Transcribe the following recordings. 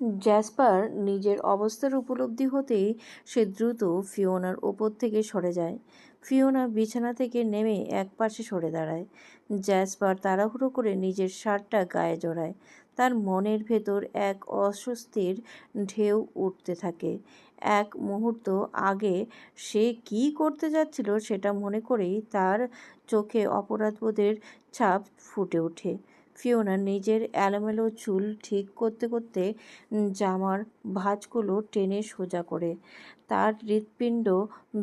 Jasper নিজের অবস্থার উপলব্ধি হতেই সে দ্রুত ফিওনার ওপর থেকে সরে যায়। ফিওনা বিছানা থেকে নেমে একপাশে সরে দাঁড়ায়। জ্যাসপার তাড়াহুড়ো করে নিজের শার্টটা গায়ে জড়ায়। তার মনের ভেতর এক অস্বস্তির ঢেউ উঠতে থাকে। এক মুহূর্ত আগে সে কী করতে যাচ্ছিল সেটা মনে করেই তার চোখে অপরাধবোধের ছাপ ফুটে ওঠে। ফিওনা নিজের এলোমেলো চুল ঠিক করতে করতে জামার ভাঁজগুলো টেনে সোজা করে। তার হৃৎপিণ্ড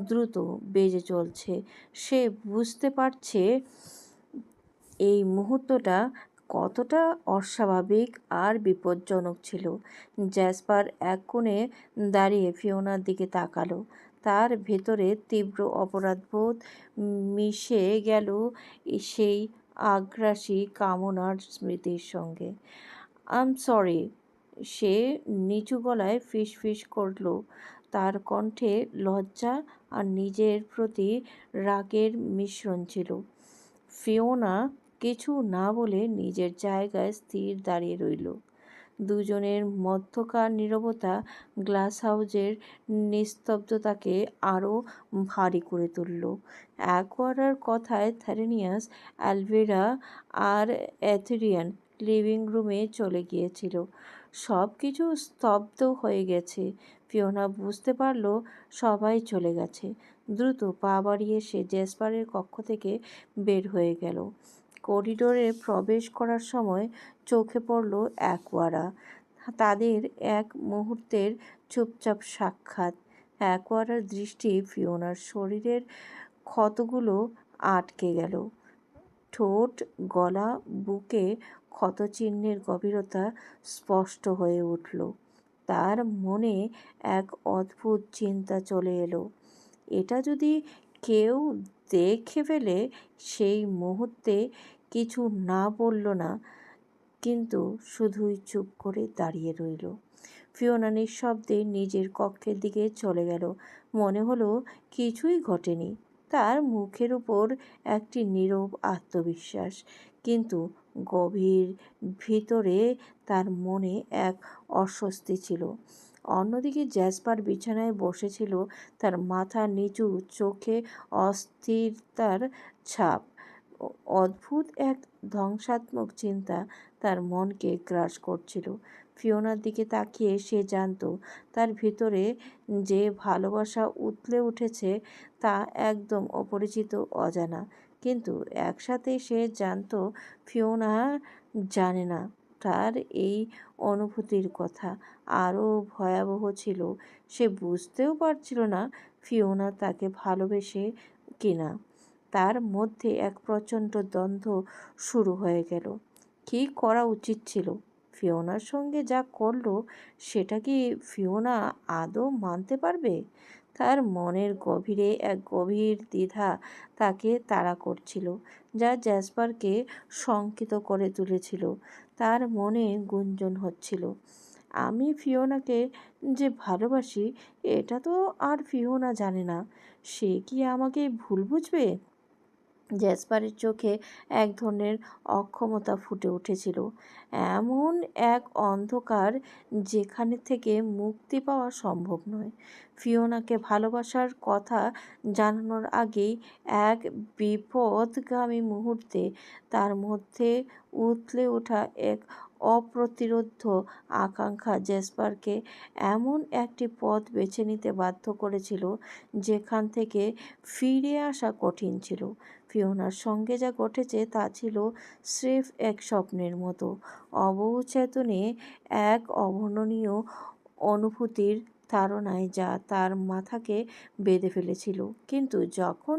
দ্রুত বেজে চলছে। সে বুঝতে পারছে এই মুহূর্তটা কতটা অস্বাভাবিক আর বিপজ্জনক ছিল। জ্যাসপার এক কোণে দাঁড়িয়ে ফিওনার দিকে তাকালো। তার ভেতরে তীব্র অপরাধবোধ মিশে গেল সেই আগ্রাসী কামনার স্মৃতির সঙ্গে। আম সরি, সে নিচু গলায় ফিসফিস করল। তার কণ্ঠে লজ্জা আর নিজের প্রতি রাগের মিশ্রণ ছিল। ফিওনা কিছু না বলে নিজের জায়গায় স্থির দাঁড়িয়ে রইল। দুজনের মধ্যকার নীরবতা গ্লাস হাউজের নিস্তব্ধতাকে আরও ভারী করে তুলল। অ্যাকোয়ারার কথায় থেরেনিয়াস, অ্যালভিরা আর এথেরিয়ান লিভিং রুমে চলে গিয়েছিল। সব কিছু স্তব্ধ হয়ে গেছে। ফিওনা বুঝতে পারল সবাই চলে গেছে। দ্রুত পা বাড়িয়ে সে জ্যাসপারের কক্ষ থেকে বের হয়ে গেল। করিডোরে প্রবেশ করার সময় চোখে পড়ল অ্যাকোয়ারা। তাদের এক মুহূর্তের চুপচাপ সাক্ষাৎ। অ্যাকোয়ারার দৃষ্টি ফিওনার শরীরের ক্ষতগুলো আটকে গেল। ঠোঁট, গলা, বুকে ক্ষতচিহ্নের গভীরতা স্পষ্ট হয়ে উঠল। তার মনে এক অদ্ভুত চিন্তা চলে এলো। এটা যদি কেউ দেখে ফেলে? সেই মুহূর্তে কিছু না বলল না, কিন্তু শুধুই চুপ করে দাঁড়িয়ে রইল। ফিওনা নিঃশব্দে নিজের কক্ষের দিকে চলে গেল। মনে হলো কিছুই ঘটেনি। তার মুখের উপর একটি নীরব আত্মবিশ্বাস, কিন্তু গভীর ভিতরে তার মনে এক অস্বস্তি ছিল। অন্যদিকে জ্যাসপার বিছানায় বসেছিল, তার মাথা নিচু, চোখে অস্থিরতার ছাপ। অদ্ভুত এক ধ্বংসাত্মক চিন্তা তার মনকে গ্রাস করছিল। ফিওনার দিকে তাকিয়ে সে জানত তার ভিতরে যে ভালোবাসা উথলে উঠেছে তা একদম অপরিচিত, অজানা। কিন্তু একসাথে সে জানত ফিওনা জানে না তার এই অনুভূতির কথা আরও ভয়াবহ ছিল। সে বুঝতেও পারছিল না ফিওনা তাকে ভালোবেসে কিনা। তার মধ্যে এক প্রচণ্ড দ্বন্দ্ব শুরু হয়ে গেল। কী করা উচিত ছিল? ফিওনার সঙ্গে যা করলো সেটা কি ফিওনা আদৌ মানতে পারবে? তার মনের গভীরে এক গভীর দ্বিধা তাকে তাড়া করছিল, যা জ্যাসপারকে শঙ্কিত করে তুলেছিল। তার মনে গুঞ্জন হচ্ছিল, আমি ফিওনাকে যে ভালোবাসি এটা তো আর ফিওনা জানে না। সে কি আমাকে ভুল বুঝবে? জ্যাসপারের চোখে এক ধরনের অক্ষমতা ফুটে উঠেছিল। এমন এক অন্ধকার যেখান থেকে মুক্তি পাওয়া সম্ভব নয়। ফিওনাকে ভালোবাসার কথা জানানোর আগেই এক বিপদগামী মুহূর্তে তার মধ্যে উথলে ওঠা এক অপ্রতিরোধ্য আকাঙ্ক্ষা জ্যাসপারকে এমন একটি পথ বেছে নিতে বাধ্য করেছিল যেখান থেকে ফিরে আসা কঠিন ছিল। ফিওনার সঙ্গে যা ঘটেছে তা ছিল স্রেফ এক স্বপ্নের মতো, অবচেতনে এক অবর্ণনীয় অনুভূতির তাড়নায় যা তার মাথাকে বেঁধে ফেলেছিল। কিন্তু যখন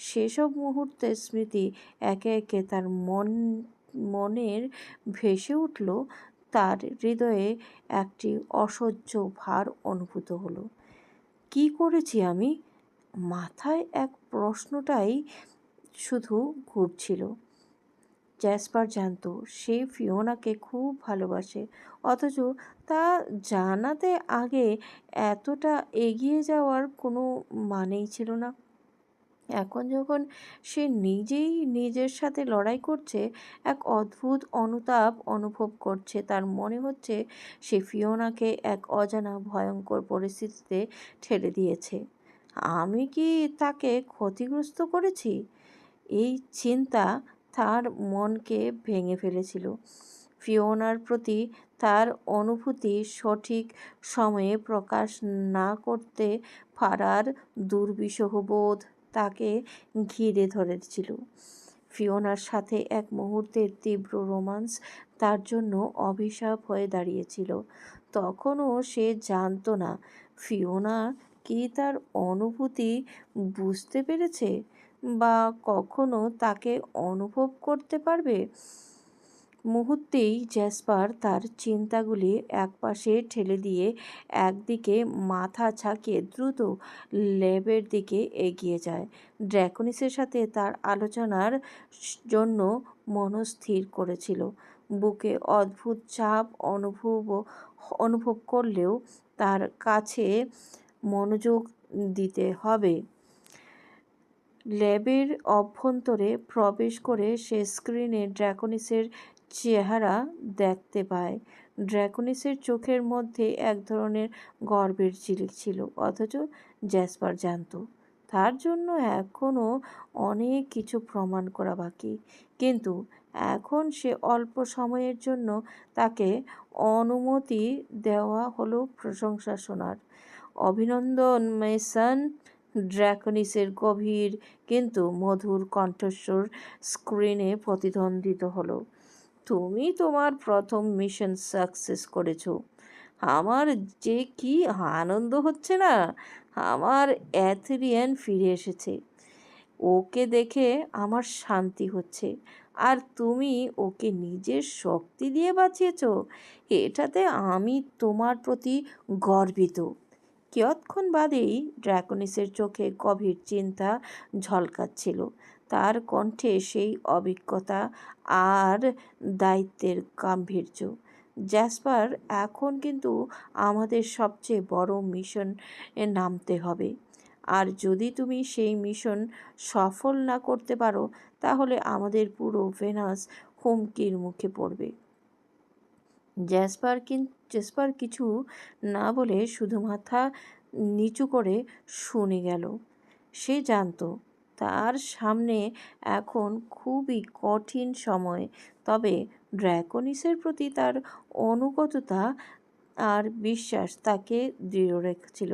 সেসব মুহূর্তের স্মৃতি একে একে তার মনের ভেসে উঠল, তার হৃদয়ে একটি অসহ্য ভার অনুভূত হলো। কী করেছি আমি? মাথায় এক প্রশ্নটাই শুধু ঘুরছিল। জ্যাসপার জানত সে ফিওনাকে খুব ভালোবাসে, অথচ তা জানাতে আগে এতটা এগিয়ে যাওয়ার কোনো মানেই ছিল না। এখন যখন সে নিজেই নিজের সাথে লড়াই করছে, এক অদ্ভুত অনুতাপ অনুভব করছে। তার মনে হচ্ছে সে ফিওনাকে এক অজানা ভয়ঙ্কর পরিস্থিতিতে ঠেলে দিয়েছে। আমি কি তাকে ক্ষতিগ্রস্ত করেছি? এই চিন্তা তার মনকে ভেঙে ফেলেছিল। ফিওনার প্রতি তার অনুভূতি সঠিক সময়ে প্রকাশ না করতে পারার দুর্বিষহ বোধ তাকে ঘিরে ধরেছিল। ফিওনার সাথে এক মুহূর্তের তীব্র রোমান্স তার জন্য অভিশাপ হয়ে দাঁড়িয়েছিল। তখনও সে জানত না ফিওনা কি তার অনুভূতি বুঝতে পেরেছে বা কখনো তাকে অনুভব করতে পারবে। মুহূর্তেই জ্যাসপার তার চিন্তাগুলি একপাশে ঠেলে দিয়ে একদিকে মাথা ঝাঁকিয়ে দ্রুত ল্যাবের দিকে এগিয়ে যায়। ড্র্যাকনিসের সাথে তার আলোচনার জন্য মনস্থির করেছিল। বুকে অদ্ভুত চাপ অনুভব করলেও তার কাছে মনোযোগ দিতে হবে। ল্যাবের অভ্যন্তরে প্রবেশ করে সে স্ক্রিনে ড্র্যাকনিসের চেহারা দেখতে পায়। ড্র্যাকনিসের চোখের মধ্যে এক ধরনের গর্বের ঝিলিক ছিল, অথচ জ্যাসপার জানত তার জন্য এখনও অনেক কিছু প্রমাণ করা বাকি। কিন্তু এখন সে অল্প সময়ের জন্য তাকে অনুমতি দেওয়া হলো প্রশংসা শোনার। অভিনন্দন মেসন। ড্র্যাকনিসের গভীর কিন্তু মধুর কণ্ঠস্বর স্ক্রিনে প্রতিধ্বনিত হলো। তুমি তোমার প্রথম মিশন সাকসেস করেছো। আমার যে কি আনন্দ হচ্ছে না! আমার অ্যাথেরিয়ান ফিরে এসেছে। ওকে দেখে আমার শান্তি হচ্ছে। আর তুমি ওকে নিজের শক্তি দিয়ে বাঁচিয়েছো। এটাতে আমি তোমার প্রতি গর্বিত। কিয়ৎক্ষণ বাদেই ড্র্যাকনিসের চোখে গভীর চিন্তা ঝলকাচ্ছিল। তার কণ্ঠে সেই অভিজ্ঞতা আর দায়িত্বের গাম্ভীর্য। জ্যাসপার, এখন কিন্তু আমাদের সবচেয়ে বড় মিশনে নামতে হবে। আর যদি তুমি সেই মিশন সফল না করতে পারো, তাহলে আমাদের পুরো ভেনাস হুমকির মুখে পড়বে। জ্যাসপার কিছু না বলে শুধু মাথা নিচু করে শুনে গেল। সে জানত তার সামনে এখন খুবই কঠিন সময়, তবে ড্র্যাকনিসের প্রতি তার অনুগততা আর বিশ্বাস তাকে দৃঢ় রেখেছিল।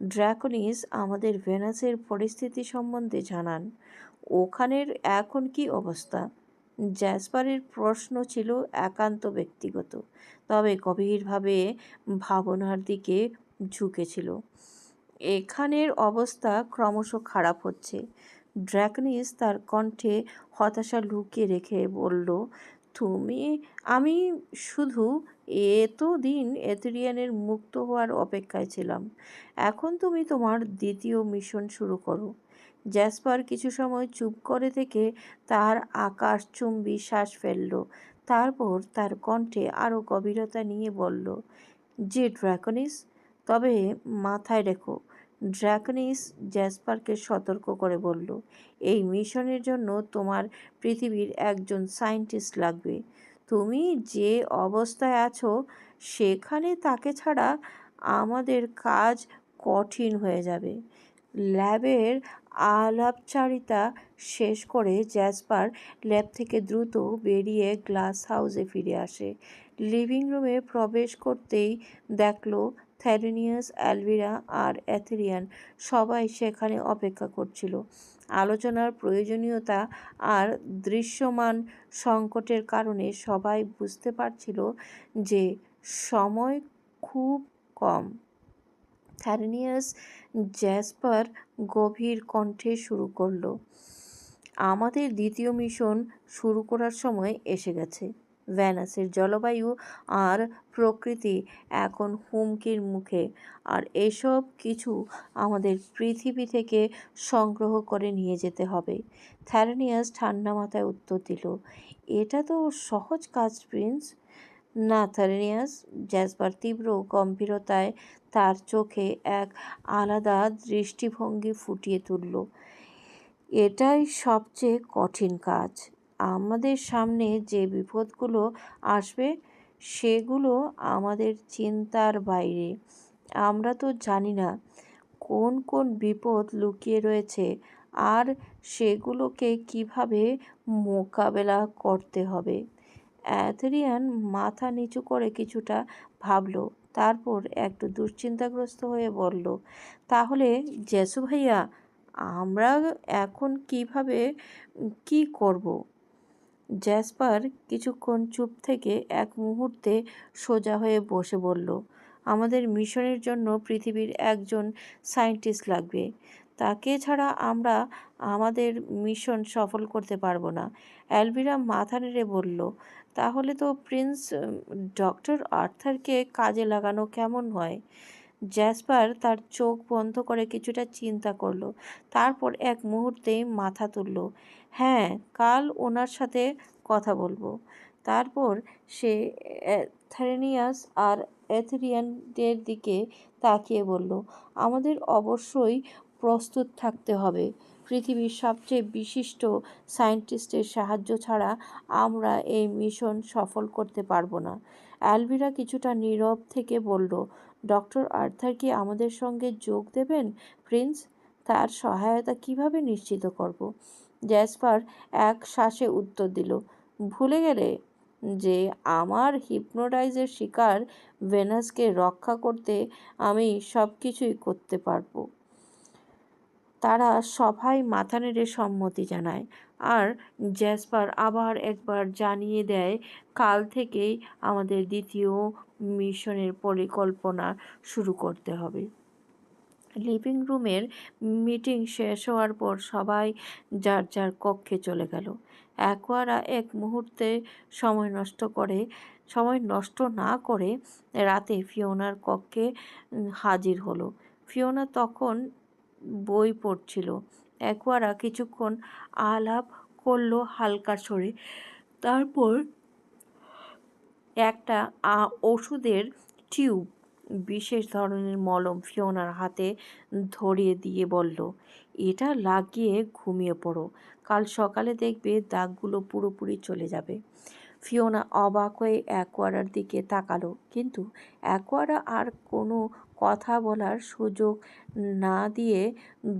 ড্র্যাকনিস, আমাদের ভেনাসের পরিস্থিতি সম্বন্ধে জানান। ওখানের এখন কি অবস্থা? জ্যাসপারের প্রশ্ন ছিল একান্ত ব্যক্তিগত, তবে গভীরভাবে ভাবনার দিকে ঝুঁকেছিল। এখানের অবস্থা ক্রমশ খারাপ হচ্ছে। ড্র্যাকনিস তার কণ্ঠে হতাশা লুকিয়ে রেখে বলল, আমি শুধু এতদিন এথেরিয়ানের মুক্ত হওয়ার অপেক্ষায় ছিলাম। এখন তুমি তোমার দ্বিতীয় মিশন শুরু করো। জ্যাসপার কিছু সময় চুপ করে থেকে তার আকাশচুম্বী শ্বাস ফেলল। তারপর তার কণ্ঠে আরও গভীরতা নিয়ে বলল, যে ড্র্যাকনিস, তবে মাথায় রেখো। ড্র্যাকনিস জ্যাসপারকে সতর্ক করে বলল, এই মিশনের জন্য তোমার পৃথিবীর একজন সায়েন্টিস্ট লাগবে। তুমি যে অবস্থায় আছো সেখানে তাকে ছাড়া আমাদের কাজ কঠিন হয়ে যাবে। ল্যাবের আলাপচারিতা শেষ করে জ্যাসপার ল্যাব থেকে দ্রুত বেরিয়ে গ্লাস হাউসে ফিরে আসে। লিভিং রুমে প্রবেশ করতেই দেখল থ্যারেনিয়াস, অ্যালভিরা আর অ্যাথেরিয়ান সবাই সেখানে অপেক্ষা করছিল। আলোচনার প্রয়োজনীয়তা আর দৃশ্যমান সংকটের কারণে সবাই বুঝতে পারছিল যে সময় খুব কম। থ্যারেনিয়াস জ্যাসপার গভীর কণ্ঠে শুরু করল, আমাদের দ্বিতীয় মিশন শুরু করার সময় এসে গেছে। ভেনাসের জলবায়ু আর প্রকৃতি এখন হুমকির মুখে, আর এসব কিছু আমাদের পৃথিবী থেকে সংগ্রহ করে নিয়ে যেতে হবে। থ্যারেনিয়াস ঠান্ডা মাথায় উত্তর দিল, এটা তো সহজ কাজ প্রিন্স। না থ্যারেনিয়াস। জ্যাসপার তীব্র গম্ভীরতায় তার চোখে এক আলাদা দৃষ্টিভঙ্গি ফুটিয়ে তুলল। এটাই সবচেয়ে কঠিন কাজ। আমাদের সামনে যে বিপদগুলো আসবে সেগুলো আমাদের চিন্তার বাইরে। আমরা তো জানি না কোন কোন বিপদ লুকিয়ে রয়েছে আর সেগুলোকে কিভাবে মোকাবেলা করতে হবে। অ্যাথেরিয়ান মাথা নিচু করে কিছুটা ভাবল, তারপর একটু দুশ্চিন্তাগ্রস্ত হয়ে বলল, তাহলে জেসু ভাইয়া, আমরা এখন কিভাবে কি করব? জ্যাসপার কিছুক্ষণ চুপ থেকে এক মুহূর্তে সোজা হয়ে বসে বলল, আমাদের মিশনের জন্য পৃথিবীর একজন সায়েন্টিস্ট লাগবে। তাকে ছাড়া আমরা আমাদের মিশন সফল করতে পারবো না। অ্যালভিরা মাথা নেড়ে বলল, তাহলে তো প্রিন্স ডক্টর আর্থারকে কাজে লাগানো কেমন হয়? জ্যাসপার তার চোখ বন্ধ করে কিছুটা চিন্তা করলো, তারপর এক মুহূর্তেই মাথা তুলল। হ্যাঁ, কাল ওনার সাথে কথা বলবো। তারপর সে অ্যাথেনিয়াস আর এথেরিয়ানদের দিকে তাকিয়ে বলল, আমাদের অবশ্যই প্রস্তুত থাকতে হবে। পৃথিবীর সবচেয়ে বিশিষ্ট সায়েন্টিস্টের সাহায্য ছাড়া আমরা এই মিশন সফল করতে পারবো না। অ্যালভিরা কিছুটা নীরব থেকে বলল, ডক্টর আর্থার কি আমাদের সঙ্গে যোগ দেবেন প্রিন্স? তার সহায়তা কিভাবে নিশ্চিত করব? জ্যাসপার এক শ্বাসে উত্তর দিল, ভুলে গেলে যে আমার হিপনোটাইজের শিকার ভেনাসকে রক্ষা করতে আমি সব কিছুই করতে পারবো। তারা সবাই মাথা নেড়ে সম্মতি জানায় আর জ্যাসপার আবার একবার জানিয়ে দেয়, কাল থেকেই আমাদের দ্বিতীয় মিশনের পরিকল্পনা শুরু করতে হবে। লিভিং রুমের মিটিং শেষ হওয়ার পর সবাই যার যার কক্ষে চলে গেল। অ্যাকোয়ারা এক মুহূর্তে সময় নষ্ট না করে রাতে ফিওনার কক্ষে হাজির হলো। ফিওনা তখন বই পড়ছিল। অ্যাকোয়ারা কিছুক্ষণ আলাপ করলো হালকা স্বরে, তারপর একটা ওষুধের টিউব, বিশেষ ধরনের মলম ফিওনার হাতে ধরিয়ে দিয়ে বলল, এটা লাগিয়ে ঘুমিয়ে পড়ো, কাল সকালে দেখবে দাগগুলো পুরোপুরি চলে যাবে। ফিওনা অবাক হয়ে অ্যাকোয়ারার দিকে তাকালো, কিন্তু অ্যাকোয়ারা আর কোনো কথা বলার সুযোগ না দিয়ে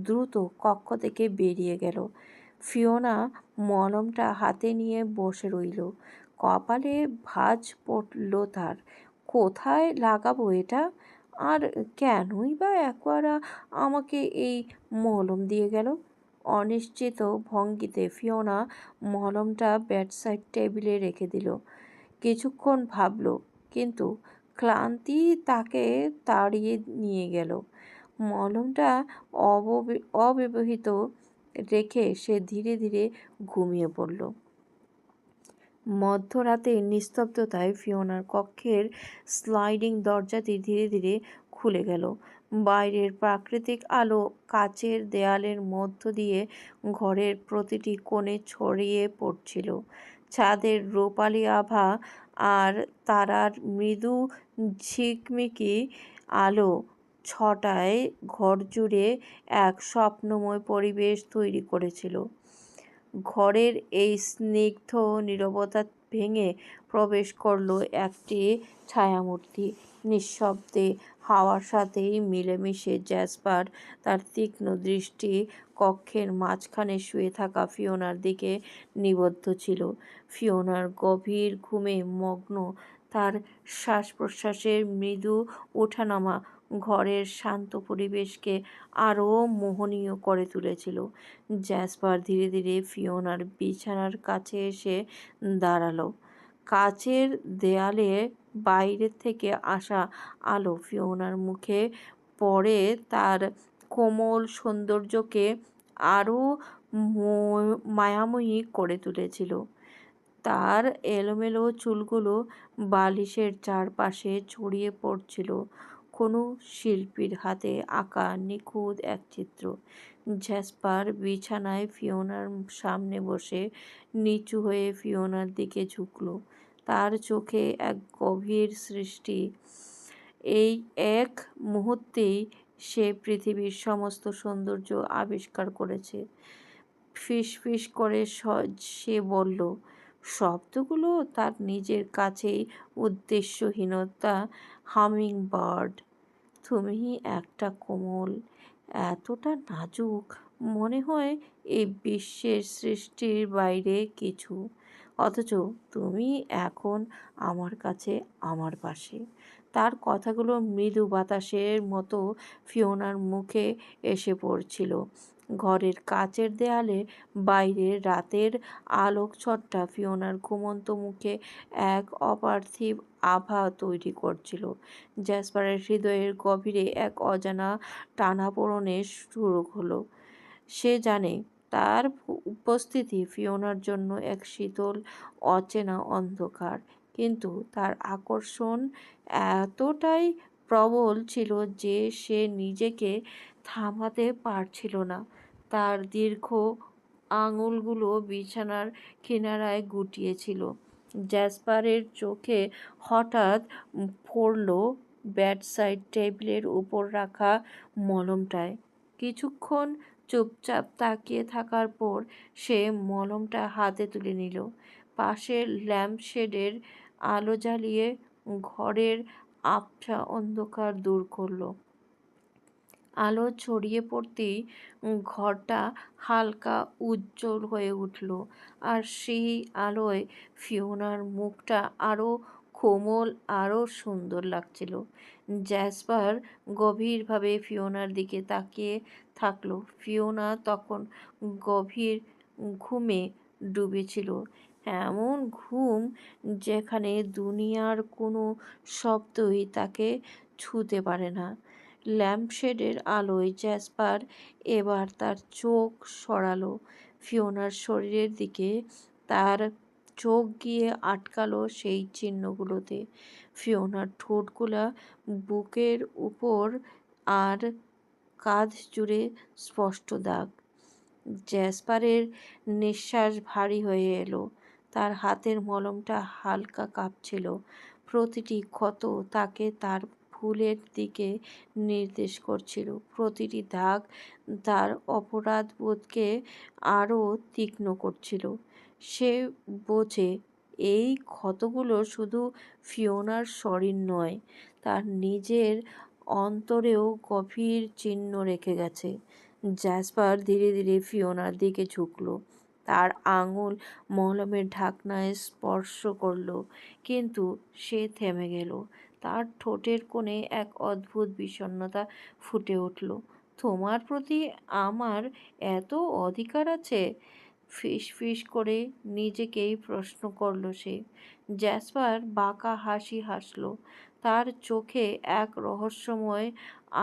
দ্রুত কক্ষ থেকে বেরিয়ে গেল। ফিওনা মলমটা হাতে নিয়ে বসে রইল। কপালে ভাঁজ পড়ল তার। কোথায় লাগাবো এটা? আর কেনই বা অ্যাকোয়ারা আমাকে এই মলম দিয়ে গেল? অনিশ্চিত ভঙ্গিতে ফিওনা মলমটা বেডসাইড টেবিলে রেখে দিল। কিছুক্ষণ ভাবল, কিন্তু ক্লান্তি তাকে তাড়িয়ে নিয়ে গেল। মলমটা অব্যবহৃত রেখে সে ধীরে ধীরে ঘুমিয়ে পড়ল। মধ্যরাতের নিস্তব্ধতায় ফিওনার কক্ষের স্লাইডিং দরজাটি ধীরে ধীরে খুলে গেল। বাইরের প্রাকৃতিক আলো কাচের দেয়ালের মধ্য দিয়ে ঘরের প্রতিটি কোণে ছড়িয়ে পড়ছিল। ছাদের রূপালি আভা আর তারার মৃদু ঝিকমিকি আলো ছটায় ঘর জুড়ে এক স্বপ্নময় পরিবেশ তৈরি করেছিল। ঘরের এই স্নিগ্ধ নীরবতা ভেঙে প্রবেশ করল একটি ছায়ামূর্তি। নিঃশব্দে হাওয়ার সাথেই মিলেমিশে জ্যাসপার তার তীক্ষ্ণ দৃষ্টি কক্ষের মাঝখানে শুয়ে থাকা ফিওনার দিকে নিবদ্ধ ছিল। ফিওনার গভীর ঘুমে মগ্ন, তার শ্বাস প্রশ্বাসের মৃদু ওঠানামা ঘরের শান্ত পরিবেশকে আরও মোহনীয় করে তুলেছিল। জ্যাসপার ধীরে ধীরে ফিওনার বিছানার কাছে এসে দাঁড়ালো। কাচের দেয়ালে বাইরে থেকে আসা আলো ফিওনার মুখে পড়ে তার কোমল সৌন্দর্যকে আরও মায়াময়ী করে তুলেছিল। তার এলোমেলো চুলগুলো বালিশের চারপাশে ছড়িয়ে পড়ছিল, কোনো শিল্পীর হাতে আঁকা নিখুঁত এক চিত্র। জ্যাসপার বিছানায় ফিওনার সামনে বসে নিচু হয়ে ফিওনার দিকে ঝুঁকল। তার চোখে এক গভীর সৃষ্টি। এই এক মুহূর্তেই সে পৃথিবীর সমস্ত সৌন্দর্য আবিষ্কার করেছে। ফিসফিস করে সে বলল, শব্দগুলো তার নিজের কাছেই উদ্দেশ্যহীনতা। হামিং বার্ড, তুমি একটা কোমল, এতটা নাজুক, মনে হয় এই বিশ্বের সৃষ্টির বাইরে কিছু, অথচ তুমি এখন আমার কাছে, আমার পাশে। তার কথাগুলো মৃদু বাতাসের মতো ফিওনার মুখে এসে পড়ছিল। ঘরের কাচের দেয়ালে বাইরে রাতের আলোকছটা ফিওনার ঘুমন্ত মুখে এক অপার্থিব আভা তৈরি করছিল। জ্যাসপারের হৃদয়ের গভীরে এক অজানা টানাপোড়েনের শুরু হলো। সে জানে তার উপস্থিতি ফিওনার জন্য এক শীতল অচেনা অন্ধকার, কিন্তু তার আকর্ষণ এতটাই প্রবল ছিল যে সে নিজেকে থামাতে পারছিল না। তার দীর্ঘ আঙুলগুলো বিছানার কিনারায় গুটিয়েছিল। জ্যাসপারের চোখে হঠাৎ পড়ল বেডসাইড টেবিলের উপর রাখা মলমটায়। কিছুক্ষণ চুপচাপ তাকিয়ে থাকার পর সে মলমটা হাতে তুলে নিল। পাশের ল্যাম্পশেডের আলো জ্বালিয়ে ঘরের আবছা অন্ধকার দূর করল। আলো ছড়িয়ে পড়তেই ঘরটা হালকা উজ্জ্বল হয়ে উঠল, আর সেই আলোয় ফিওনার মুখটা আরও কোমল, আরও সুন্দর লাগছিল। জ্যাসপার গভীরভাবে ফিওনার দিকে তাকিয়ে থাকলো। ফিওনা তখন গভীর ঘুমে ডুবেছিল, এমন ঘুম যেখানে দুনিয়ার কোনো শব্দই তাকে ছুঁতে পারে না। ল্যাম্পশেডের আলোয় জ্যাসপার এবার তার চোখ সরালো ফিওনার শরীরের দিকে। তার চোখ গিয়ে আটকালো সেই চিহ্নগুলোতে। ফিওনার ঠোঁটগুলা বুকের উপর আর কাঁধ জুড়ে স্পষ্ট দাগ। জ্যাসপারের নিঃশ্বাস ভারী হয়ে এলো। তার হাতের মলমটা হালকা কাঁপছিল। প্রতিটি ক্ষত তাকে তার ভুলের দিকে নির্দেশ করছিল। প্রতিটি দাগ তার অপরাধবোধকে আরও তীক্ষ্ণ করছিল। সে বোঝে এই ক্ষতগুলো শুধু ফিওনার শরীর নয়, তার নিজের অন্তরেও গভীর চিহ্ন রেখে গেছে। জ্যাসপার ধীরে ধীরে ফিওনার দিকে ঝুঁকল। তার আঙুল মলমের ঢাকনায় স্পর্শ করল, কিন্তু সে থেমে গেল। তার ঠোঁটের কোণে এক অদ্ভুত বিষণ্ণতা ফুটে উঠল। তোমার প্রতি আমার এত অধিকার আছে? ফিসফিস করে নিজেকেই প্রশ্ন করল সে। জ্যাসপার বাঁকা হাসি হাসল। তার চোখে এক রহস্যময়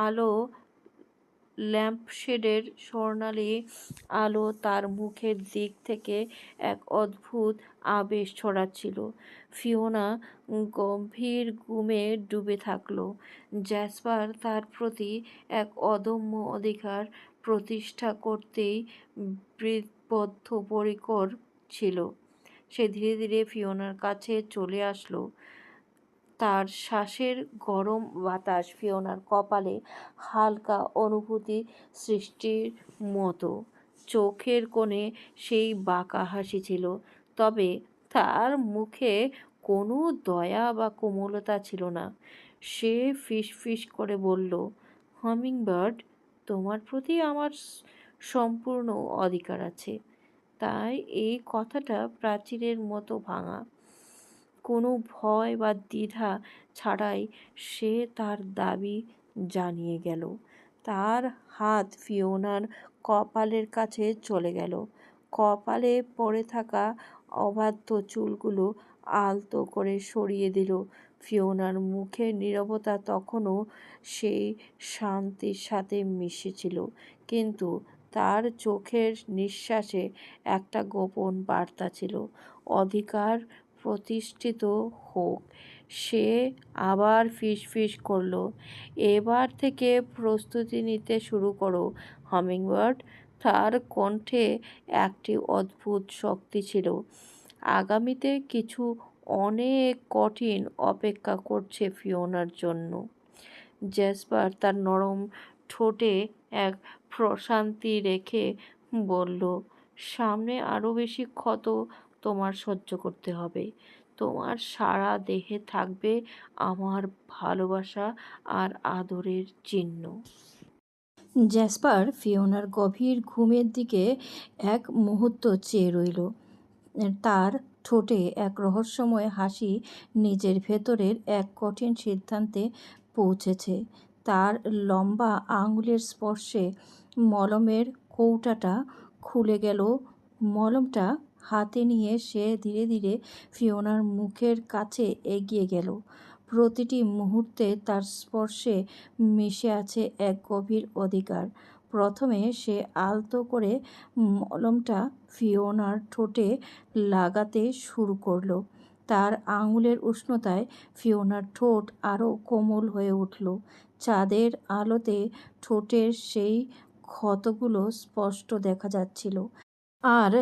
আলো, ল্যাম্পশেডের স্বর্ণালী আলো তার মুখের দিক থেকে এক অদ্ভুত আবেশ ছড়াচ্ছিল। ফিওনা গম্ভীর ঘুমে ডুবে থাকল। জ্যাসপার তার প্রতি এক অদম্য অধিকার প্রতিষ্ঠা করতেই বদ্ধপরিকর ছিল। সে ধীরে ধীরে ফিওনার কাছে চলে আসলো। তার শ্বাসের গরম বাতাস ফিওনার কপালে হালকা অনুভূতি সৃষ্টির মতো। চোখের কোণে সেই বাঁকা হাসি ছিল, তবে তার মুখে কোনো দয়া বা কোমলতা ছিল না। সে ফিসফিস করে বলল, হামিংবার্ড, তোমার প্রতি আমার সম্পূর্ণ অধিকার আছে। তাই এই কথাটা প্রাচীরের মতো ভাঙা। কোনো ভয় বা দ্বিধা ছাড়াই সে তার দাবি জানিয়ে গেল। তার হাত ফিওনার কপালের কাছে চলে গেল। কপালে পড়ে থাকা অবাধ্য চুলগুলো আলতো করে সরিয়ে দিল। ফিওনার মুখের নীরবতা তখনও সেই শান্তির সাথে মিশেছিল, কিন্তু তার চোখের নিঃশ্বাসে একটা গোপন বার্তা ছিল, অধিকার প্রতিষ্ঠিত হোক। সে আবার ফিসফিস করল, এবার থেকে প্রস্তুতি নিতে শুরু করো হামিংবার্ড। তার কণ্ঠে একটি অদ্ভুত শক্তি ছিল। আগামীতে কিছু অনেক কঠিন অপেক্ষা করছে ফিওনার জন্য। জ্যাসপার তার নরম ঠোঁটে এক প্রশান্তি রেখে বলল, সামনে আরও বেশি ক্ষত তোমার সহ্য করতে হবে। তোমার সারা দেহে থাকবে আমার ভালোবাসা আর আদরের চিহ্ন। জ্যাসপার ফিওনার গভীর ঘুমের দিকে এক মুহূর্ত চেয়ে রইল। তার ঠোঁটে এক রহস্যময় হাসি নিজের ভেতরের এক কঠিন সিদ্ধান্তে পৌঁছেছে। তার লম্বা আঙুলের স্পর্শে মলমের কৌটাটা খুলে গেল। মলমটা হাতে নিয়ে সে ধীরে ধীরে ফিওনার মুখের কাছে এগিয়ে গেল। প্রতিটি মুহূর্তে তার স্পর্শে মিশে আছে এক গভীর অধিকার। প্রথমে সে আলতো করে মলমটা ফিওনার ঠোঁটে লাগাতে শুরু করলো। তার আঙুলের উষ্ণতায় ফিওনার ঠোঁট আরও কোমল হয়ে উঠল। চাঁদের আলোতে ঠোঁটের সেই ক্ষতগুলো স্পষ্ট দেখা যাচ্ছিল। আর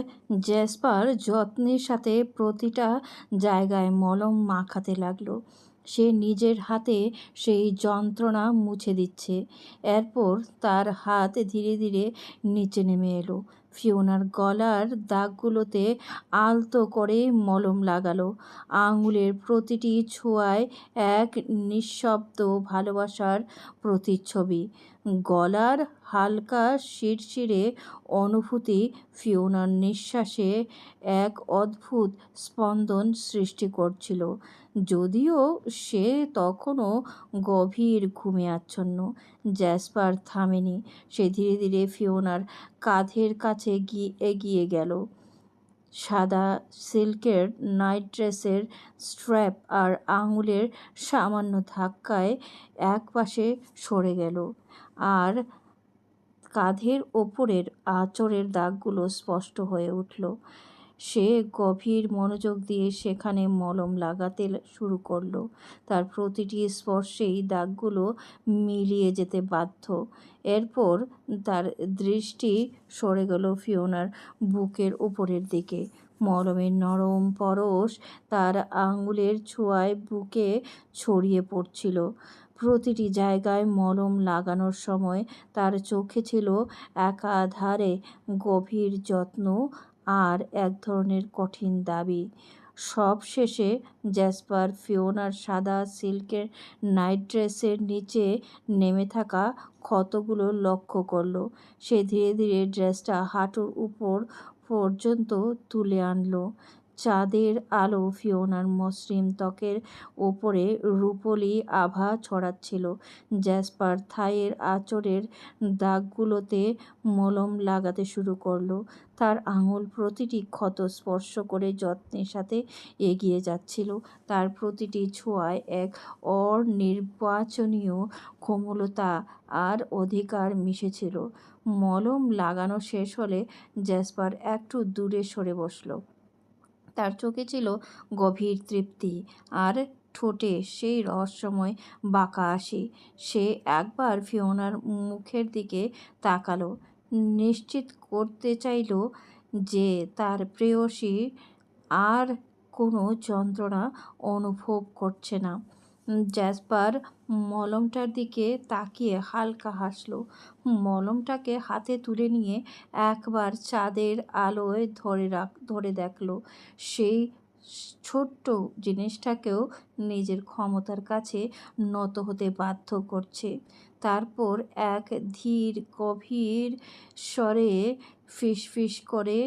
জ্যাসপার যত্নের সাথে প্রতিটা জায়গায় মলম মাখাতে লাগলো। সে নিজের হাতে সেই যন্ত্রণা মুছে দিচ্ছে। এরপর তার হাত ধীরে ধীরে নিচে নেমে এলো। ফিওনার গলার দাগগুলোতে আলতো করে মলম লাগালো। আঙুলের প্রতিটি ছোঁয়ায় এক নিঃশব্দ ভালোবাসার প্রতিচ্ছবি। গলার হালকা শিরশিরে অনুভূতি ফিওনার নিঃশ্বাসে এক অদ্ভুত স্পন্দন সৃষ্টি করছিল। যদিও সে তখনও গভীর ঘুমে আচ্ছন্ন। জ্যাসপার থামেনি। সে ধীরে ধীরে ফিওনার কাঁধের কাছে এগিয়ে গেল। সাদা সিল্কের নাইট ড্রেসের স্ট্র্যাপ আর আঙুলের সামান্য ধাক্কায় একপাশে সরে গেল। আর কাঁধের ওপরের আঁচড়ের দাগগুলো স্পষ্ট হয়ে উঠল। সে গভীর মনোযোগ দিয়ে সেখানে মলম লাগাতে শুরু করলো। তার প্রতিটি স্পর্শেই দাগগুলো মিলিয়ে যেতে বাধ্য। এরপর তার দৃষ্টি সরে গেল ফিওনার বুকের উপরের দিকে। মলমের নরম পরশ তার আঙুলের ছোঁয়ায় বুকে ছড়িয়ে পড়ছিল। প্রতিটি জায়গায় মলম লাগানোর সময় তার চোখে ছিল একাধারে গভীর যত্ন আর এক ধরনের কঠিন দাবি। সবশেষে জ্যাসপার ফিওনার সাদা সিল্কের নাইট ড্রেসের নিচে নেমে থাকা ক্ষতগুলো লক্ষ্য করল। সে ধীরে ধীরে ড্রেসটা হাঁটুর উপর পর্যন্ত তুলে আনলো। চাঁদের আলো ফিওনার মসৃণ ত্বকের ওপরে রূপোলি আভা ছড়াচ্ছিল। জ্যাসপার থাইয়ের আঁচড়ের দাগগুলোতে মলম লাগাতে শুরু করলো। তার আঙুল প্রতিটি ক্ষত স্পর্শ করে যত্নের সাথে এগিয়ে যাচ্ছিল। তার প্রতিটি ছোঁয়ায় এক অনির্বাচনীয় কোমলতা আর অধিকার মিশেছিল। মলম লাগানো শেষ হলে জ্যাসপার একটু দূরে সরে বসল। তার চোখে ছিল গভীর তৃপ্তি আর ঠোঁটে সেই রহস্যময় বাঁকা হাসি। সে একবার ফিওনার মুখের দিকে তাকালো, নিশ্চিত করতে চাইল যে তার প্রেয়সী আর কোনো যন্ত্রণা অনুভব করছে না। জ্যাসপার মলমটার দিকে তাকিয়ে হালকা হাসল। মলমটাকে হাতে তুলে নিয়ে একবার চাঁদের আলোয় ধরে দেখল সেই ছোট্ট জিনিসটাকেও নিজের ক্ষমতার কাছে নত হতে বাধ্য করছে। তারপর এক ধীর গভীর স্বরে ফিসফিস করে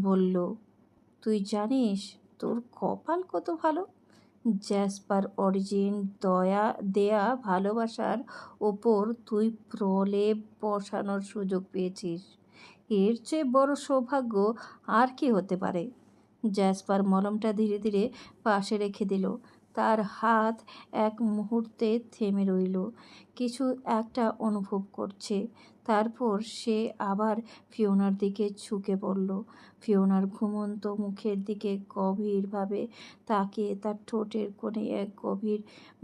বলল, তুই জানিস তোর কপাল কত ভালো? জ্যাসপার অরিজিন দেয়া ভালোবাসার ওপর তুই প্রলেপ বসানোর সুযোগ পেয়েছিস। এর চেয়ে বড় সৌভাগ্য আর কি হতে পারে? জ্যাসপার মলমটা ধীরে ধীরে পাশে রেখে দিল। তার হাত এক মুহূর্তে থেমে রইল, কিছু একটা অনুভব করছে। তারপর সে আবার ফিওনার দিকে ঝুঁকে পড়ল। ফিওনার ঘুমন্ত মুখের দিকে গভীরভাবে তাকিয়ে তার ঠোঁটের কোণে এক গভীর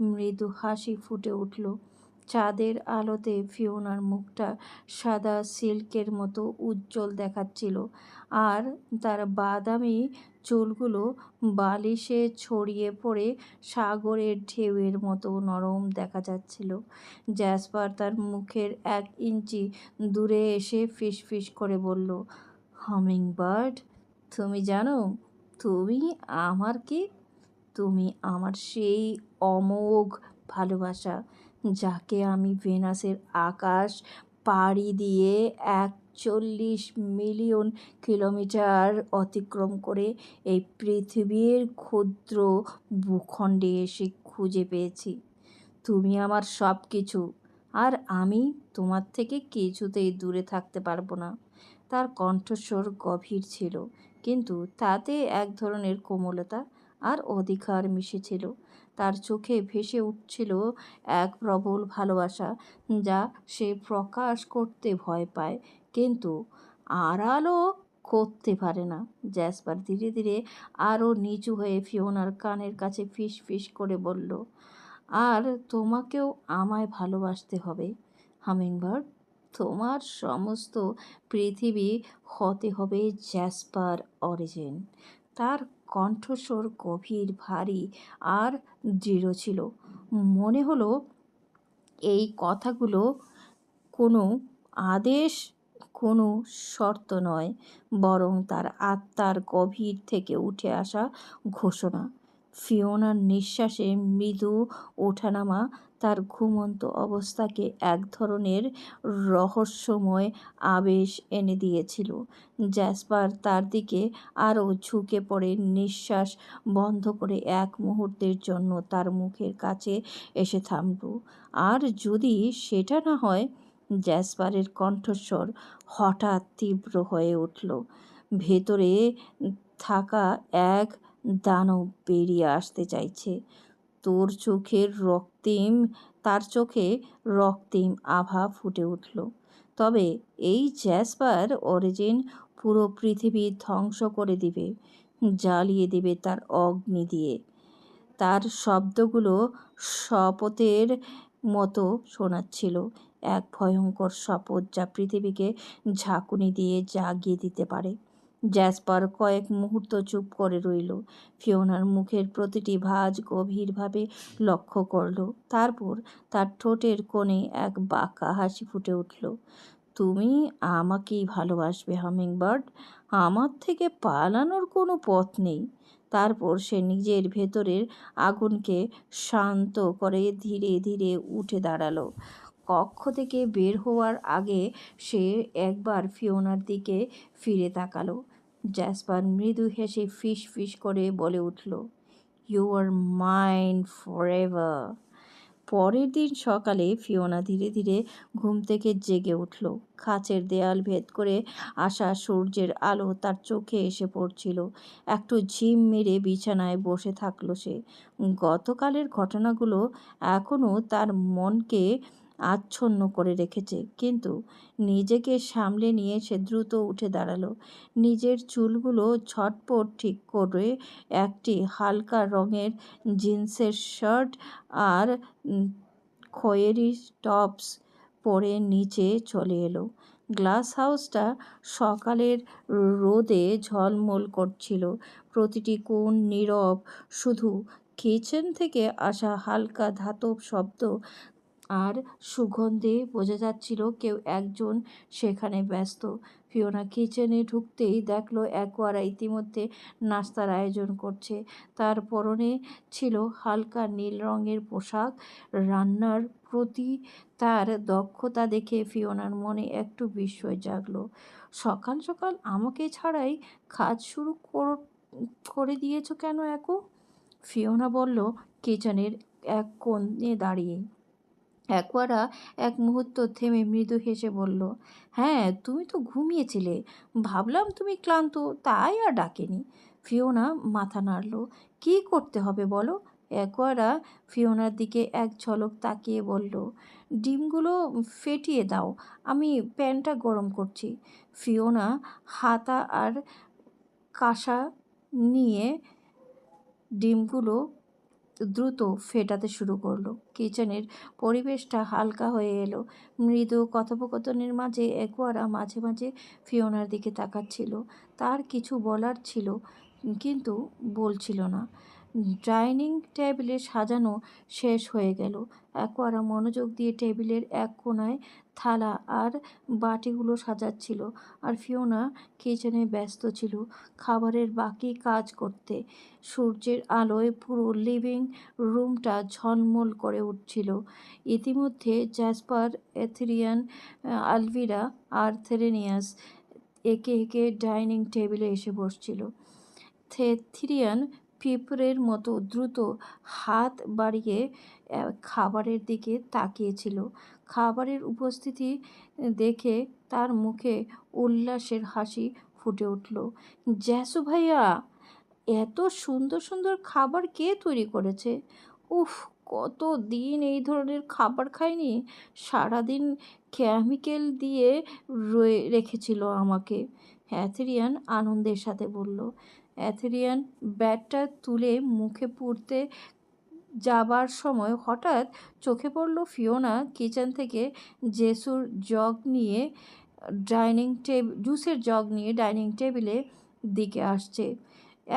মৃদু হাসি ফুটে উঠল। চাঁদের আলোতে ফিওনার মুখটা সাদা সিল্কের মতো উজ্জ্বল দেখাচ্ছিল। আর তার বাদামি চুলগুলো বালিশে ছড়িয়ে পড়ে সাগরের ঢেউয়ের মতো নরম দেখা যাচ্ছিল। জ্যাসপার তার মুখের 1 ইঞ্চি দূরে এসে ফিসফিস করে বলল, হামিংবার্ড, তুমি জানো তুমি আমার কি? তুমি আমার সেই অমোঘ ভালোবাসা, যাকে আমি ভেনাসের আকাশ পাড়ি দিয়ে 41 মিলিয়ন কিলোমিটার অতিক্রম করে এই পৃথিবীর ক্ষুদ্র ভূখণ্ডে এসে খুঁজে পেয়েছি। তুমি আমার সব কিছু, আর আমি তোমার থেকে কিছুতেই দূরে থাকতে পারবো না। তার কণ্ঠস্বর গভীর ছিল, কিন্তু তাতে এক ধরনের কোমলতা আর অধিকার মিশেছিল। তার চোখে ভেসে উঠছিল এক প্রবল ভালোবাসা, যা সে প্রকাশ করতে ভয় পায়, কিন্তু আড়ালও করতে পারে না। জ্যাসপার ধীরে ধীরে আরও নিচু হয়ে ফিওনার কানের কাছে ফিস ফিস করে বলল, আর তোমাকেও আমায় ভালোবাসতে হবে হামিংবার্ড। তোমার সমস্ত পৃথিবী হতে হবে জ্যাসপার অরিজিন। তার কণ্ঠস্বর গভীর, ভারী আর দৃঢ় ছিল। মনে হলো এই কথাগুলো কোনো আদেশ, কোনো শর্ত নয়, বরং তার আত্মার গভীর থেকে উঠে আসা ঘোষণা। ফিওনার নিঃশ্বাসে মৃদু ওঠানামা তার ঘুমন্ত অবস্থাকে এক ধরনের রহস্যময় আবেশ এনে দিয়েছিল। জ্যাসপার তার দিকে আরও ঝুঁকে পড়ে, নিঃশ্বাস বন্ধ করে এক মুহূর্তের জন্য তার মুখের কাছে এসে থামল। আর যদি সেটা না হয়? জ্যাসপারের কণ্ঠস্বর হঠাৎ তীব্র হয়ে উঠল। ভেতরে থাকা এক দানব বেরিয়ে আসতে চাইছে। তার চোখে রক্তিম আভা ফুটে উঠল। তবে এই জ্যাসপার অরিজিন পুরো পৃথিবী ধ্বংস করে দিবে, জ্বালিয়ে দিবে তার অগ্নি দিয়ে। তার শব্দগুলো শপথের মতো শোনাচ্ছিল, এক ভয়ঙ্কর শপথ যা পৃথিবীকে ঝাঁকুনি দিয়ে জাগিয়ে দিতে পারে। জ্যাসপার কয়েক মুহূর্ত চুপ করে রইল, ফিওনার মুখের প্রতিটি ভাঁজ গভীরভাবে লক্ষ্য করল। তারপর তার ঠোঁটের কোণে এক বাঁকা হাসি ফুটে উঠল। তুমি আমাকেই ভালোবাসবে হামিংবার্ড, আমার থেকে পালানোর কোনো পথ নেই। তারপর সে নিজের ভেতরের আগুনকে শান্ত করে ধীরে ধীরে উঠে দাঁড়ালো। কক্ষ থেকে বের হওয়ার আগে সে একবার ফিওনার দিকে ফিরে তাকালো। জ্যাসপার মৃদু হেসে ফিস ফিস করে বলে উঠল, ইউ আর মাইন ফরএভার। পরের দিন সকালে ফিওনা ধীরে ধীরে ঘুম থেকে জেগে উঠল। কাচের দেয়াল ভেদ করে আসা সূর্যের আলো তার চোখে এসে পড়ছিল। একটু ঝিম মেরে বিছানায় বসে থাকল সে। গতকালের ঘটনাগুলো এখনও তার মনকে আচ্ছন্ন করে রেখেছে, কিন্তু নিজেকে সামলে নিয়ে সে দ্রুত উঠে দাঁড়ালো। নিজের চুলগুলো ঝটপট ঠিক করে একটি হালকা রঙের জিন্সের শার্ট আর খয়েরি টপস পরে নিচে চলে এলো। গ্লাস হাউসটা সকালের রোদে ঝলমল করছিল, প্রতিটি কোণ নীরব। শুধু কিচেন থেকে আসা হালকা ধাতব শব্দ আর সুগন্ধে বোঝা যাচ্ছিল কেউ একজন সেখানে ব্যস্ত। ফিওনা কিচেনে ঢুকতেই দেখল অ্যাকোয়ারা ইতিমধ্যে নাস্তার আয়োজন করছে। তার পরনে ছিল হালকা নীল রঙের পোশাক। রান্নার প্রতি তার দক্ষতা দেখে ফিওনার মনে একটু বিস্ময় জাগলো। সকাল সকাল আমাকে ছাড়াই কাজ শুরু করে দিয়েছো কেন অ্যাকো? ফিওনা বলল, কিচেনের এক কোণে দাঁড়িয়ে। অ্যাকোয়ারা এক মুহূর্ত থেমে মৃদু হেসে বলল, হ্যাঁ, তুমি তো ঘুমিয়েছিলে, ভাবলাম তুমি ক্লান্ত, তাই আর ডাকিনি। ফিওনা মাথা নাড়ল। কী করতে হবে বলো? অ্যাকোয়ারা ফিওনার দিকে এক ঝলক তাকিয়ে বলল, ডিমগুলো ফেটিয়ে দাও, আমি প্যানটা গরম করছি। ফিওনা হাতা আর কাঁসা নিয়ে ডিমগুলো দ্রুত ফেটাতে শুরু করলো। কিচেনের পরিবেশটা হালকা হয়ে এলো। মৃদু কথোপকথনের মাঝে অ্যাকোয়ারা মাঝে মাঝে ফিওনার দিকে তাকাচ্ছিল। তার কিছু বলার ছিল, কিন্তু বলছিল না। ডাইনিং টেবিলে সাজানো শেষ হয়ে গেল। অ্যাকোয়ারা মনোযোগ দিয়ে টেবিলের এক কোণায় থালা আর বাটিগুলো সাজাচ্ছিল, আর ফিওনা কিচেনে ব্যস্ত ছিল খাবারের বাকি কাজ করতে। সূর্যের আলোয় পুরো লিভিং রুমটা ঝলমল করে উঠছিল। ইতিমধ্যে জ্যাসপার, এথেরিয়ান, আলভিরা আর থেরেনিয়াস একে একে ডাইনিং টেবিলে এসে বসছিল। থেথিরিয়ান পিঁপড়ের মতো দ্রুত হাত বাড়িয়ে খাবারের দিকে তাকিয়েছিল। খাবারের উপস্থিতি দেখে তার মুখে উল্লাসের হাসি ফুটে উঠল। জ্যাসু ভাইয়া, এত সুন্দর সুন্দর খাবার কে তৈরি করেছে? উফ, কত দিন এই ধরনের খাবার খাইনি। সারাদিন কেমিক্যাল দিয়ে রেখেছিল আমাকে, অ্যাথেরিয়ান আনন্দের সাথে বলল। অ্যাথেরিয়ান ব্যাটটা তুলে মুখে পুরতে যাবার সময় হঠাৎ চোখে পড়ল ফিওনা কিচেন থেকে জেসুর জগ নিয়ে জুসের জগ নিয়ে ডাইনিং টেবিলে দিকে আসছে।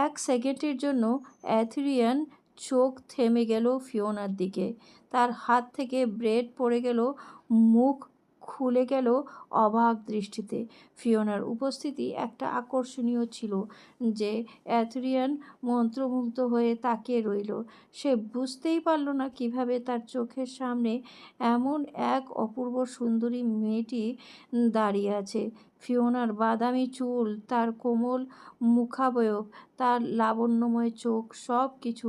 এক সেকেন্ডের জন্য অ্যাথেরিয়ান চোখ থেমে গেল ফিওনার দিকে। তার হাত থেকে ব্রেড পড়ে গেল, মুখ খুলে গেল অবাক দৃষ্টিতে। ফিওনার উপস্থিতি একটা আকর্ষণীয় ছিল যে অ্যাথেরিয়ান মন্ত্রমুগ্ধ হয়ে তাকিয়ে রইল। সে বুঝতেই পারল না কিভাবে তার চোখের সামনে এমন এক অপূর্ব সুন্দরী মেয়েটি দাঁড়িয়ে আছে। ফিওনার বাদামি চুল, তার কোমল মুখাবয়ব, তার লাবণ্যময় চোখ, সব কিছু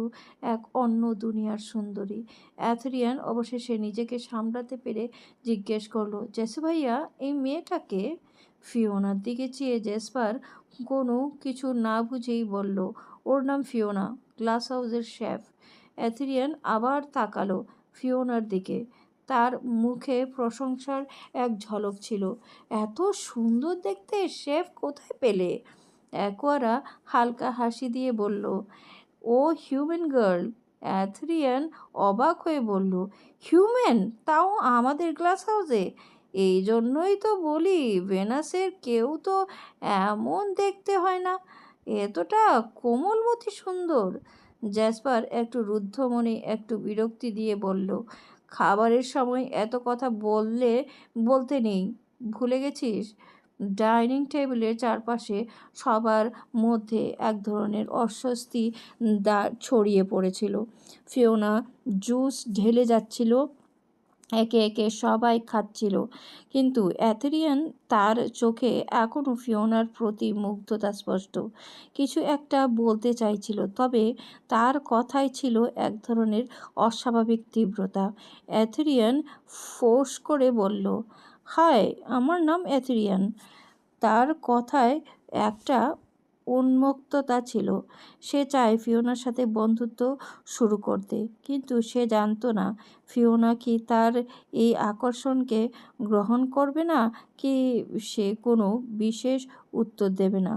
এক অন্য দুনিয়ার সুন্দরী। অ্যাথেরিয়ান অবশেষে নিজেকে সামলাতে পেরে জিজ্ঞেস করলো, জেসু ভাইয়া, এই মেয়েটাকে? ফিওনার দিকে চেয়ে জেসপার কোনো কিছু না বুঝেই বলল, ওর নাম ফিওনা, গ্লাস হাউসের শেফ। অ্যাথেরিয়ান আবার তাকালো ফিওনার দিকে। তার মুখে প্রশংসার এক ঝলক ছিল। এত সুন্দর দেখতে শেফ কোথায় পেলে? অ্যাকোয়ারা হালকা হাসি দিয়ে বলল, ও হিউম্যান গার্ল। অ্যাথেরিয়ান অবাক হয়ে বলল, হিউম্যান? তাও আমাদের গ্লাস হাউসে? এই জন্যই তো বলি ভেনাসের কেউ তো এমন দেখতে হয় না, এতটা কোমলমতি সুন্দর। জ্যাসপার একটু রুদ্ধ মনে একটু বিরক্তি দিয়ে বলল, খাবারের সময় এত কথা বলতে নেই, ভুলে গেছিস? ডাইনিং টেবিলের চারপাশে সবার মধ্যে এক ধরনের অস্বস্তি ছড়িয়ে পড়েছিল। ফিওনা জুস ঢেলে যাচ্ছিল, একে একে সবাই খাচ্ছিল, কিন্তু অ্যাথেরিয়ান তার চোখে এখনও ফিওনার প্রতি মুগ্ধতা স্পষ্ট। কিছু একটা বলতে চাইছিল, তবে তার কথায় ছিল এক ধরনের অস্বাভাবিক তীব্রতা। অ্যাথেরিয়ান ফোঁস করে বলল, হাই, আমার নাম অ্যাথেরিয়ান। তার কথায় একটা উন্মত্ততা ছিল। সে চায় ফিওনার সাথে বন্ধুত্ব শুরু করতে, কিন্তু সে জানতো না ফিওনা কি তার এই আকর্ষণকে গ্রহণ করবে না, কি সে কোনো বিশেষ উত্তর দেবে না।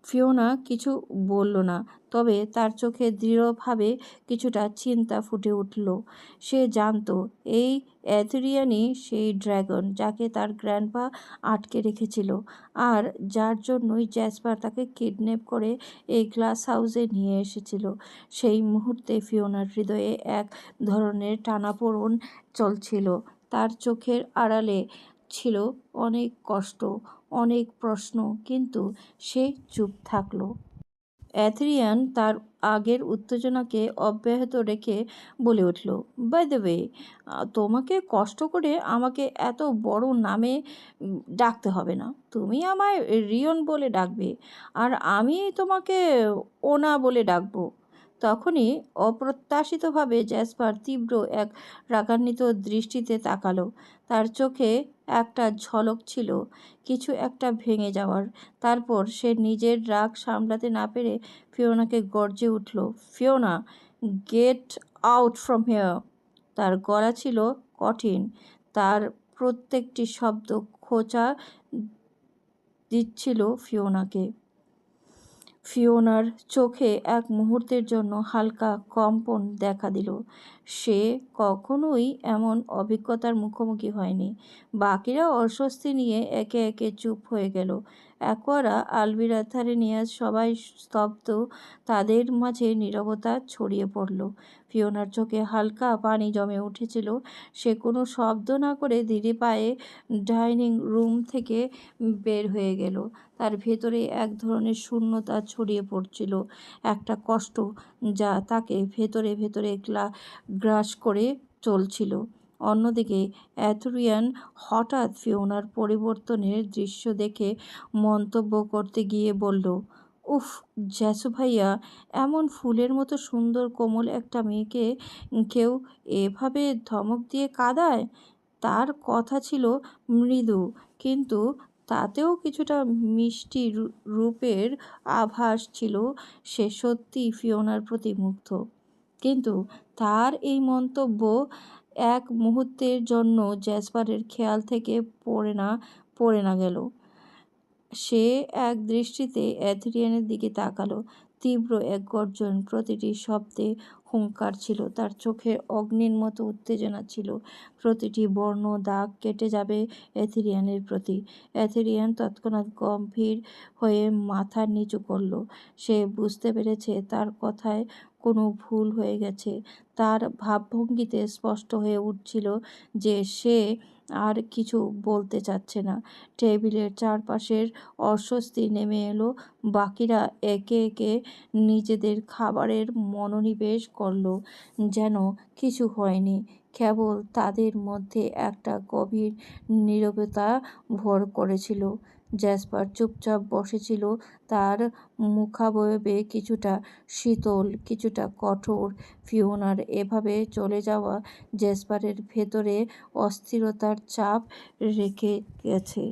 ফিওনা কিছু বলল না, তবে তার চোখে দৃঢ়ভাবে কিছুটা চিন্তা ফুটে উঠল। সে জানত এই অ্যাথেরিয়ানই সেই ড্র্যাগন যাকে তার গ্র্যান্ডপা আটকে রেখেছিল, আর যার জন্যই জ্যাসপার তাকে কিডন্যাপ করে এই গ্লাস হাউসে নিয়ে এসেছিল। সেই মুহূর্তে ফিওনার হৃদয়ে এক ধরনের টানাপোড়েন চলছিল। তার চোখের আড়ালে ছিল অনেক কষ্ট, অনেক প্রশ্ন, কিন্তু সে চুপ থাকল। অ্যাথেরিয়ান তার আগের উত্তেজনাকে অব্যাহত রেখে বলে উঠল, বাই দ্য ওয়ে, তোমাকে কষ্ট করে আমাকে এত বড় নামে ডাকতে হবে না। তুমি আমায় রিয়ন বলে ডাকবে, আর আমি তোমাকে ওনা বলে ডাকবো। তখনই অপ্রত্যাশিতভাবে জ্যাসপার তীব্র এক রাগান্বিত দৃষ্টিতে তাকালো। তার চোখে একটা ঝলক ছিল কিছু একটা ভেঙে যাওয়ার। তারপর সে নিজের রাগ সামলাতে না পেরে ফিওনাকে গর্জে উঠল, Fiona, get out from here. তার গলা ছিল কঠিন, তার প্রত্যেকটি শব্দ খোঁচা দিচ্ছিল ফিওনাকে। ফিওনার চোখে এক মুহূর্তের জন্য হালকা কম্পন দেখা দিল। সে কখনোই এমন অভিজ্ঞতার মুখোমুখি হয়নি। বাকিরা অস্বস্তি নিয়ে একে একে চুপ হয়ে গেল। অ্যাকোয়ারা, আলভিরা, থারেনিয়াস সবাই স্তব্ধ। তাদের মাঝে নীরবতা ছড়িয়ে পড়ল। ফিওনার চোখে হালকা পানি জমে উঠেছিল। সে কোনো শব্দ না করে ধীরে পায়ে ডাইনিং রুম থেকে বের হয়ে গেল। তার ভেতরে এক ধরনের শূন্যতা ছড়িয়ে পড়ছিল, একটা কষ্ট যা তাকে ভেতরে ভেতরে গ্রাস করে চলছিল। অন্যদিকে অ্যাথুরিয়ান হঠাৎ ফিওনার পরিবর্তনের দৃশ্য দেখে মন্তব্য করতে গিয়ে বলল, উফ, জ্যাসু ভাইয়া, এমন ফুলের মতো সুন্দর কোমল একটা মেয়েকে কেউ এভাবে ধমক দিয়ে কাঁদায়? তার কথা ছিল মৃদু, কিন্তু তাতেও কিছুটা মিষ্টি রূপের আভাস ছিল। সে সত্যিই ফিওনার প্রতি মুগ্ধ। কিন্তু তার এই মন্তব্য এক মুহূর্তের জন্য জ্যাসপারের খেয়াল থেকে পড়ে না গেল। সে এক দৃষ্টিতে অ্যাথেরিয়ানের দিকে তাকালো। তীব্র এক গর্জন, প্রতিটি শব্দে হুংকার ছিল। তার চোখে অগ্নির মতো উত্তেজনা ছিল। প্রতিটি বর্ণ দাগ কেটে যাবে অ্যাথেরিয়ানের প্রতি। অ্যাথেরিয়ান তৎক্ষণাৎ গম্ভীর হয়ে মাথা নিচু করল। সে বুঝতে পেরেছে তার কথায় কোনো ভুল হয়ে গেছে। তার ভাবভঙ্গিতে স্পষ্ট হয়ে উঠছিল যে সে আর কিছু বলতে চাচ্ছে না। টেবিলের চারপাশের অস্বস্তি নেমে এলো। বাকিরা একে একে নিজেদের খাবারের মনোনিবেশ করল, যেন কিছু হয়নি। কেবল তাদের মধ্যে একটা গভীর নীরবতা ভর করেছিল। জ্যাসপার চুপচাপ বসেছিল, তার মুখাবয়বে কিছুটা শীতল, কিছুটা কঠোর। ফিওনার এভাবে চলে যাওয়া জ্যাসপারের ভেতরে অস্থিরতার চাপ রেখে গেছে।